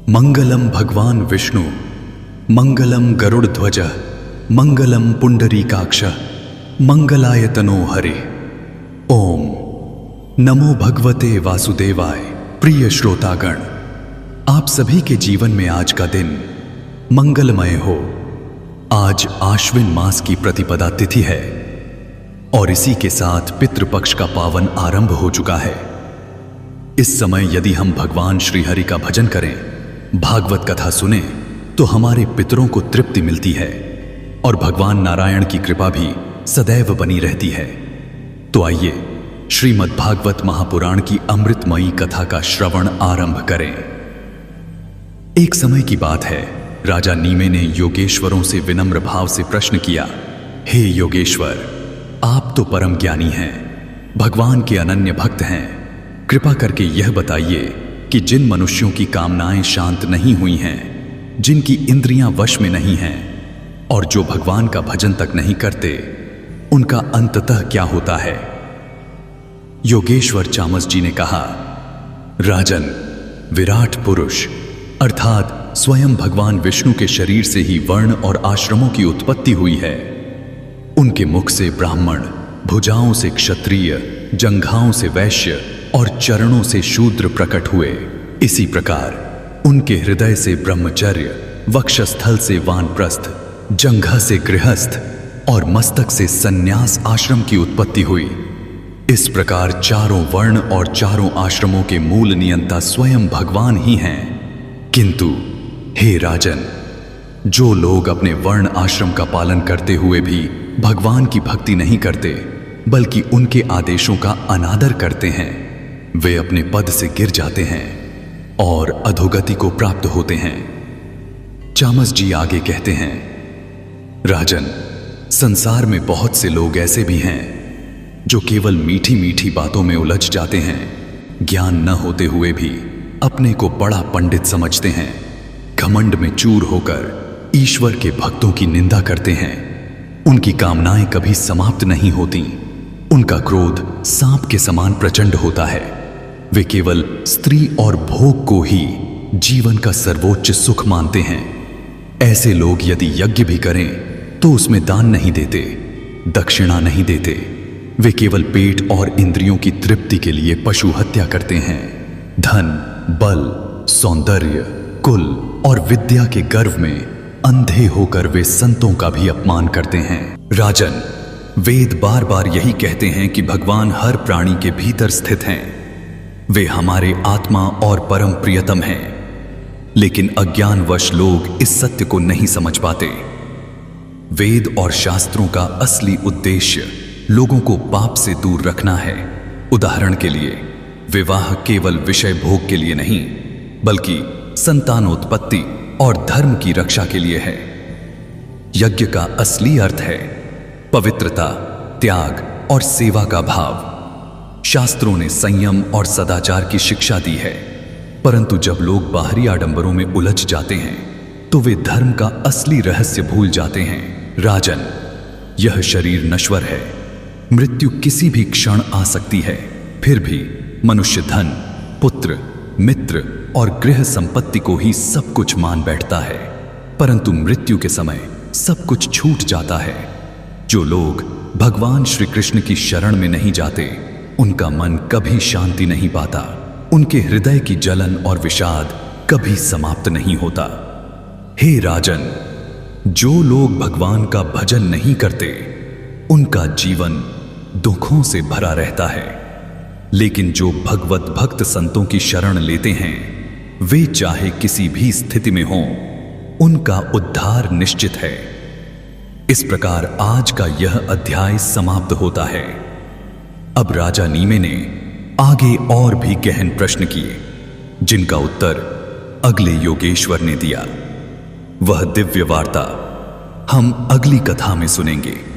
मंगलम भगवान विष्णु, मंगलम गरुड़ध्वज, मंगलम पुंडरीकाक्ष, मंगलाय तनो हरे। ओम नमो भगवते वासुदेवाय। प्रिय श्रोतागण, आप सभी के जीवन में आज का दिन मंगलमय हो। आज आश्विन मास की प्रतिपदा तिथि है और इसी के साथ पितृपक्ष का पावन आरंभ हो चुका है। इस समय यदि हम भगवान श्री हरि का भजन करें, भागवत कथा सुने, तो हमारे पितरों को तृप्ति मिलती है और भगवान नारायण की कृपा भी सदैव बनी रहती है। तो आइए श्रीमद् भागवत महापुराण की अमृतमयी कथा का श्रवण आरंभ करें। एक समय की बात है, राजा नीमे ने योगेश्वरों से विनम्र भाव से प्रश्न किया, हे योगेश्वर, आप तो परम ज्ञानी हैं, भगवान के अनन्य भक्त हैं। कृपा करके यह बताइए कि जिन मनुष्यों की कामनाएं शांत नहीं हुई हैं, जिनकी इंद्रियां वश में नहीं हैं और जो भगवान का भजन तक नहीं करते, उनका अंततः क्या होता है? योगेश्वर चामस जी ने कहा, राजन, विराट पुरुष अर्थात स्वयं भगवान विष्णु के शरीर से ही वर्ण और आश्रमों की उत्पत्ति हुई है। उनके मुख से ब्राह्मण, भुजाओं से क्षत्रिय, जंघाओं से वैश्य और चरणों से शूद्र प्रकट हुए। इसी प्रकार उनके हृदय से ब्रह्मचर्य, वक्षस्थल से वानप्रस्थ, जंघा से गृहस्थ और मस्तक से सन्यास आश्रम की उत्पत्ति हुई। इस प्रकार चारों वर्ण और चारों आश्रमों के मूल नियंता स्वयं भगवान ही हैं। किंतु हे राजन, जो लोग अपने वर्ण आश्रम का पालन करते हुए भी भगवान की भक्ति नहीं करते, बल्कि उनके आदेशों का अनादर करते हैं, वे अपने पद से गिर जाते हैं और अधोगति को प्राप्त होते हैं। चामस जी आगे कहते हैं, राजन, संसार में बहुत से लोग ऐसे भी हैं जो केवल मीठी मीठी बातों में उलझ जाते हैं, ज्ञान न होते हुए भी अपने को बड़ा पंडित समझते हैं, घमंड में चूर होकर ईश्वर के भक्तों की निंदा करते हैं। उनकी कामनाएं कभी समाप्त नहीं होती, उनका क्रोध सांप के समान प्रचंड होता है। वे केवल स्त्री और भोग को ही जीवन का सर्वोच्च सुख मानते हैं। ऐसे लोग यदि यज्ञ भी करें तो उसमें दान नहीं देते, दक्षिणा नहीं देते। वे केवल पेट और इंद्रियों की तृप्ति के लिए पशु हत्या करते हैं। धन, बल, सौंदर्य, कुल और विद्या के गर्व में अंधे होकर वे संतों का भी अपमान करते हैं। राजन, वेद बार बार यही कहते हैं कि भगवान हर प्राणी के भीतर स्थित हैं। वे हमारे आत्मा और परम प्रियतम हैं, लेकिन अज्ञानवश लोग इस सत्य को नहीं समझ पाते। वेद और शास्त्रों का असली उद्देश्य लोगों को पाप से दूर रखना है। उदाहरण के लिए, विवाह केवल विषय भोग के लिए नहीं, बल्कि संतानोत्पत्ति और धर्म की रक्षा के लिए है। यज्ञ का असली अर्थ है पवित्रता, त्याग और सेवा का भाव। शास्त्रों ने संयम और सदाचार की शिक्षा दी है, परंतु जब लोग बाहरी आडंबरों में उलझ जाते हैं तो वे धर्म का असली रहस्य भूल जाते हैं। राजन, यह शरीर नश्वर है, मृत्यु किसी भी क्षण आ सकती है। फिर भी मनुष्य धन, पुत्र, मित्र और गृह संपत्ति को ही सब कुछ मान बैठता है, परंतु मृत्यु के समय सब कुछ छूट जाता है। जो लोग भगवान श्री कृष्ण की शरण में नहीं जाते, उनका मन कभी शांति नहीं पाता, उनके हृदय की जलन और विषाद कभी समाप्त नहीं होता। हे राजन, जो लोग भगवान का भजन नहीं करते, उनका जीवन दुखों से भरा रहता है, लेकिन जो भगवत भक्त संतों की शरण लेते हैं, वे चाहे किसी भी स्थिति में हों, उनका उद्धार निश्चित है। इस प्रकार आज का यह अध्याय समाप्त होता है। अब राजा नीमे ने आगे और भी गहन प्रश्न किए, जिनका उत्तर अगले योगेश्वर ने दिया। वह दिव्य वार्ता हम अगली कथा में सुनेंगे।